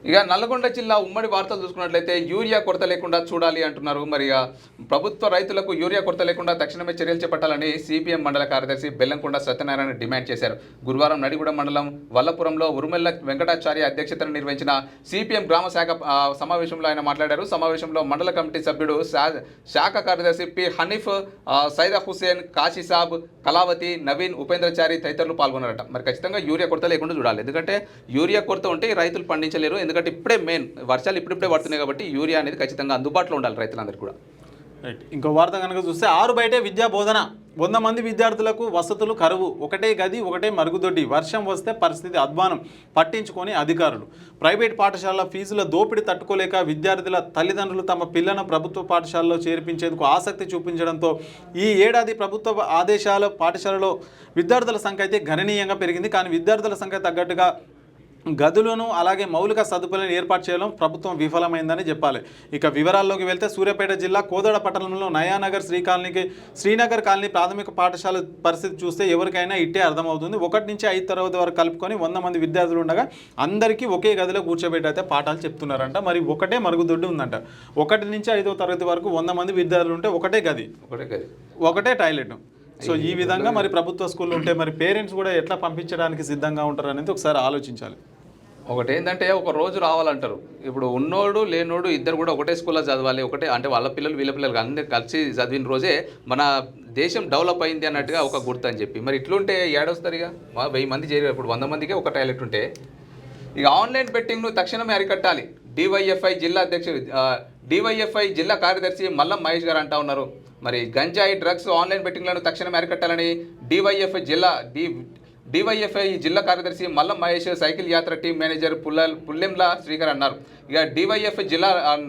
ఇక నల్లగొండ జిల్లా ఉమ్మడి వార్తలు చూసుకున్నట్లయితే యూరియా కొరత లేకుండా చూడాలి అంటున్నారు. మరి ప్రభుత్వ రైతులకు యూరియా కొరత లేకుండా తక్షణమే చర్యలు చేపట్టాలని సిపిఎం మండల కార్యదర్శి బెల్లంకొండ సత్యనారాయణ డిమాండ్ చేశారు. గురువారం నడిగూడెం మండలం వల్లపురంలో ఉరుమెల్ల వెంకటాచార్య అధ్యక్షతన నిర్వహించిన సిపిఎం గ్రామ శాఖ సమావేశంలో ఆయన మాట్లాడారు. సమావేశంలో మండల కమిటీ సభ్యుడు శాఖ కార్యదర్శి పి హనీఫ్, సైదా హుసేన్, కాశీసాబ్, కళావతి, నవీన్, ఉపేంద్రచారి తదితరులు పాల్గొన్నారట. మరి ఖచ్చితంగా యూరియా కొరత లేకుండా చూడాలి. ఎందుకంటే యూరియా కొరత ఉంటే రైతులు పండించలేరు. ఎందుకంటే ఇప్పుడే మెయిన్ వర్షాలు ఇప్పుడిప్పుడే పడుతున్నాయి కాబట్టి యూరియా అనేది ఖచ్చితంగా అందుబాటులో ఉండాలి రైతులందరికీ కూడా. రైట్. ఇంకో వార్త కనుక చూస్తే 6 బయటే విద్యా బోధన, 100 మంది విద్యార్థులకు వసతులు కరువు, ఒకటే గది ఒకటే మరుగుదొడ్డి, వర్షం వస్తే పరిస్థితి అధ్వానం, పట్టించుకొని అధికారులు. ప్రైవేట్ పాఠశాలల ఫీజుల దోపిడీ తట్టుకోలేక విద్యార్థుల తల్లిదండ్రులు తమ పిల్లలను ప్రభుత్వ పాఠశాలలో చేర్పించేందుకు ఆసక్తి చూపించడంతో ఈ ఏడాది ప్రభుత్వ ఆదేశాల పాఠశాలలో విద్యార్థుల సంఖ్య అయితే గణనీయంగా పెరిగింది. కానీ విద్యార్థుల సంఖ్య తగ్గట్టుగా గదులను అలాగే మౌలిక సదుపాయాలను ఏర్పాటు చేయడం ప్రభుత్వం విఫలమైందని చెప్పాలి. ఇక వివరాల్లోకి వెళ్తే సూర్యాపేట జిల్లా కోదాడ పట్టణంలో నయానగర్ శ్రీనగర్ కాలనీ ప్రాథమిక పాఠశాల పరిస్థితి చూస్తే ఎవరికైనా ఇట్టే అర్థమవుతుంది. 1 నుంచి 5 తరగతి వరకు కలుపుకొని 100 మంది విద్యార్థులు ఉండగా అందరికీ ఒకే గదిలో కూర్చోబెట్టి అయితే పాఠాలు చెప్తున్నారంట. మరి ఒకటే మరుగుదొడ్డి ఉందంట. 1 నుంచి 5వ తరగతి వరకు 100 మంది విద్యార్థులు ఉంటే ఒకటే గది, ఒకటే టాయిలెట్. సో ఈ విధంగా మరి ప్రభుత్వ స్కూళ్ళు ఉంటే మరి పేరెంట్స్ కూడా ఎట్లా పంపించడానికి సిద్ధంగా ఉంటారు అనేది ఒకసారి ఆలోచించాలి. ఒకటి ఏంటంటే ఒక రోజు రావాలంటారు. ఇప్పుడు ఉన్నోడు లేనోడు ఇద్దరు కూడా ఒకటే స్కూల్లో చదవాలి. ఒకటే అంటే వాళ్ళ పిల్లలు వీళ్ళ పిల్లలు అందరూ కలిసి చదివిన రోజే మన దేశం డెవలప్ అయింది అన్నట్టుగా ఒక గుర్తు అని చెప్పి మరి ఇట్లుంటే ఏడొస్తారు. ఇక 1000 మంది చేరి ఇప్పుడు 100 మందికే ఒక టాయిలెట్ ఉంటే ఇక ఆన్లైన్ బెట్టింగ్ను తక్షణమే అరికట్టాలి. డివైఎఫ్ఐ జిల్లా కార్యదర్శి మల్లం మహేష్ గారు అంటా ఉన్నారు. మరి గంజాయి, డ్రగ్స్, ఆన్లైన్ బెట్టింగ్లను తక్షణమే అరికట్టాలని డివైఎఫ్ఐ జిల్లా కార్యదర్శి మల్లం మహేష్, సైకిల్ యాత్ర టీం మేనేజర్ పుల్లెంల శ్రీకర్ అన్నారు. ఇక డివైఎఫ్ఐ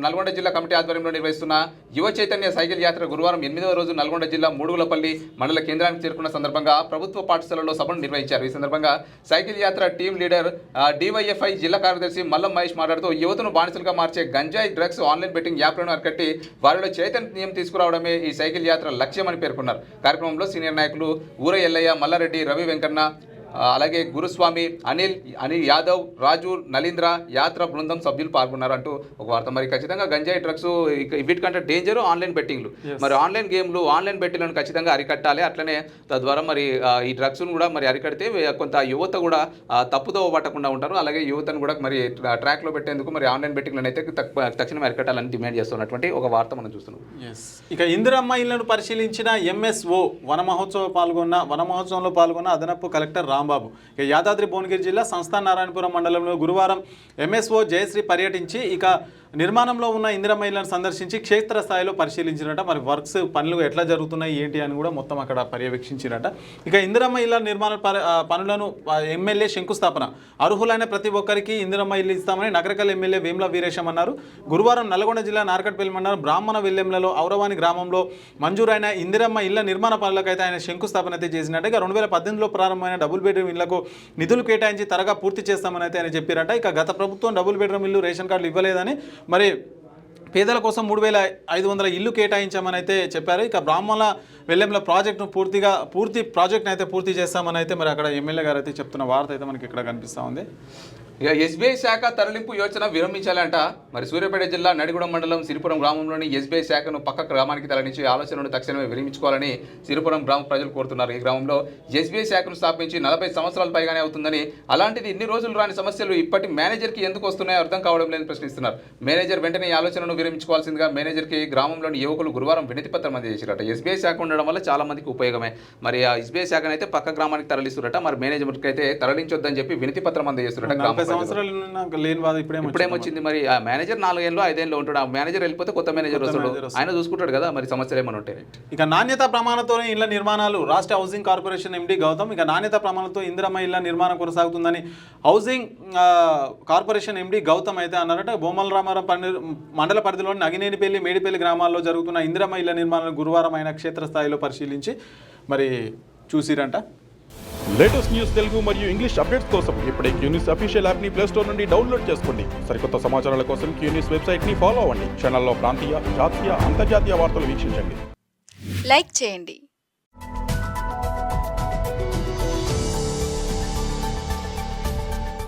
నల్గొండ జిల్లా కమిటీ ఆధ్వర్యంలో నిర్వహిస్తున్న యువ చైతన్య సైకిల్ యాత్ర గురువారం 8వ రోజు నల్గొండ జిల్లా మూడుగులపల్లి మండల కేంద్రానికి చేరుకున్న సందర్భంగా ప్రభుత్వ పాఠశాలలో సభను నిర్వహించారు. ఈ సందర్భంగా సైకిల్ యాత్ర టీం లీడర్ డివైఎఫ్ఐ జిల్లా కార్యదర్శి మల్లం మహేష్ మాట్లాడుతూ యువతను బానిసలుగా మార్చే గంజాయి, డ్రగ్స్, ఆన్లైన్ బెట్టింగ్ యాప్లను అరికట్టి వారిలో చైతన్యం తీసుకురావడమే ఈ సైకిల్ యాత్ర లక్ష్యమని పేర్కొన్నారు. కార్యక్రమంలో సీనియర్ నాయకులు ఊర ఎల్లయ్య, మల్లారెడ్డి, రవి వెంకన్న, అలాగే గురుస్వామి, అనిల్ యాదవ్, రాజు, నలీంద్ర యాత్ర బృందం సభ్యులు పాల్గొన్నారంటూ ఒక వార్త. మరి ఖచ్చితంగా గంజాయి, డ్రగ్స్ వీటికంటే డేంజర్ ఆన్లైన్ బెట్టింగ్లు. మరి ఆన్లైన్ గేమ్లు, ఆన్లైన్ బెట్టింగ్లను ఖచ్చితంగా అరికట్టాలి. అట్లనే తద్వారా మరి ఈ డ్రగ్స్ను కూడా మరి అరికడితే కొంత యువత కూడా తప్పుదో పట్టకుండా ఉంటారు. అలాగే యువతను కూడా మరి ట్రాక్లో పెట్టేందుకు మరి ఆన్లైన్ బెట్టింగ్లను అయితే తక్షణమే అరికట్టాలని డిమాండ్ చేస్తున్నటువంటి ఒక వార్త మనం చూస్తున్నాం. ఇక ఇందిరమ్మ ఇళ్లను పరిశీలించిన ఎంఎస్ఓ వన మహోత్సవంలో పాల్గొన్న అదనపు కలెక్టర్ రాంబాబు. ఇక యాదాద్రి భువనగిరి జిల్లా సంస్థాన్ నారాయణపురం మండలంలో గురువారం ఎంఎస్ఓ జయశ్రీ పర్యటించి ఇక నిర్మాణంలో ఉన్న ఇందిరమ్మ ఇళ్లను సందర్శించి క్షేత్రస్థాయిలో పరిశీలించినట. మరి వర్క్స్ పనులు ఎట్లా జరుగుతున్నాయి ఏంటి అని కూడా మొత్తం అక్కడ పర్యవేక్షించినట. ఇక ఇందిరమ్మ ఇళ్ల నిర్మాణ పనులను ఎమ్మెల్యే శంకుస్థాపన, అర్హులైన ప్రతి ఒక్కరికి ఇందిరమ్మ ఇల్లు ఇస్తామని నగరకల్ ఎమ్మెల్యే వేముల వీరేశం అన్నారు. గురువారం నల్గొండ జిల్లా నార్కట్పల్లి మండలం బ్రాహ్మణ వెల్లెంలలో ఔరవాణి గ్రామంలో మంజూరైన ఇందిరమ్మ ఇళ్ల నిర్మాణ పనులకైతే ఆయన శంకుస్థాపన అయితే చేసినట్టు. ఇక 2018లో ప్రారంభమైన డబుల్ బెడ్రూమ్ ఇళ్లకు నిధులు కేటాయించి త్వరగా పూర్తి చేస్తామని అయితే ఆయన చెప్పారట. ఇక గత ప్రభుత్వం డబుల్ బెడ్రూమ్ ఇల్లు రేషన్ కార్డులు ఇవ్వలేదని మరి పేదల కోసం 3500 ఇల్లు కేటాయించామని అయితే చెప్పారు. ఇక బ్రాహ్మణ వెల్లెంల ప్రాజెక్టును పూర్తి ప్రాజెక్ట్ని అయితే పూర్తి చేస్తామని అయితే మరి అక్కడ ఎమ్మెల్యే గారు అయితే చెప్తున్న వార్త అయితే మనకి ఇక్కడ కనిపిస్తూ ఉంది. ఇక ఎస్బీఐ శాఖ తరలింపు యోచన విరమించాలంట. మరి సూర్యాపేట జిల్లా నడిగూడెం మండలం సిరిపురం గ్రామంలోని ఎస్బీఐ శాఖను పక్క గ్రామానికి తరలించి ఆలోచనను తక్షణమే విరమించుకోవాలని సిరిపురం గ్రామ ప్రజలు కోరుతున్నారు. ఈ గ్రామంలో ఎస్బీఐ శాఖను స్థాపించి 40 సంవత్సరాల పైగానే అవుతుందని, అలాంటిది ఇన్ని రోజులు రాని సమస్యలు ఇప్పటి మేనేజర్కి ఎందుకు వస్తున్నాయో అర్థం కావడం లేదని ప్రశ్నిస్తున్నారు. మేనేజర్ వెంటనే ఈ ఆలోచనను విరమించుకోవాల్సిందిగా మేనేజర్కి గ్రామంలోని యువకులు గురువారం వినతి పత్రం అందజేశారట. ఎస్బీఐ శాఖ ఉండడం వల్ల చాలా మందికి ఉపయోగమే. మరి ఆ ఎస్బీఐ శాఖను అయితే పక్క గ్రామానికి తరలిస్తున్నట. మరి మేనేజర్కి అయితే తరలించొద్దని చెప్పి వినతి పత్రం అందజేస్తున్నట. ఇప్పుడేమొచ్చింది మరి ఆ మేనేజర్ 4 ఏళ్ళు 5 ఏళ్ళు ఉంటాడు. ఆ మేనేజర్ వెళ్ళిపోతే కొత్త మేనేజర్ వస్తాడు, ఆయన చూసుకుంటాడు కదా. మరి సమస్యలు ఏమైనా ఉంటాయి. ఇక నాణ్యత ప్రమాణంతోనే ఇళ్ల నిర్మాణాలు రాష్ట్ర హౌసింగ్ కార్పొరేషన్ ఎండీ గౌతమ్. ఇక నాణ్యత ప్రమాణంతో ఇందిరమ్మ ఇళ్ల నిర్మాణం కొనసాగుతుందని హౌసింగ్ కార్పొరేషన్ ఎండీ గౌతమ్ అయితే అన్నారట. బొమ్మల రామారం మండల పరిధిలోని నగినేనిపల్లి, మేడిపల్లి గ్రామాల్లో జరుగుతున్న ఇందిరమ్మ ఇళ్ల నిర్మాణాలు గురువారం ఆయన క్షేత్రస్థాయిలో పరిశీలించి మరి చూసిరంట. లేటెస్ట్ న్యూస్ తెలుగు మరియు ఇంగ్లీష్ అప్డేట్స్ కోసం ఇప్పుడే క్యూన్యూస్ అఫీషియల్ యాప్ని ప్లే స్టోర్ నుండి డౌన్లోడ్ చేసుకోండి. సరికొత్త సమాచారాల కోసం క్యూన్యూస్ వెబ్సైట్ని ఫాలో అవ్వండి. ఛానల్లో ప్రాంతీయ, జాతీయ, అంతర్జాతీయ వార్తలు వీక్షించండి. లైక్ చేయండి,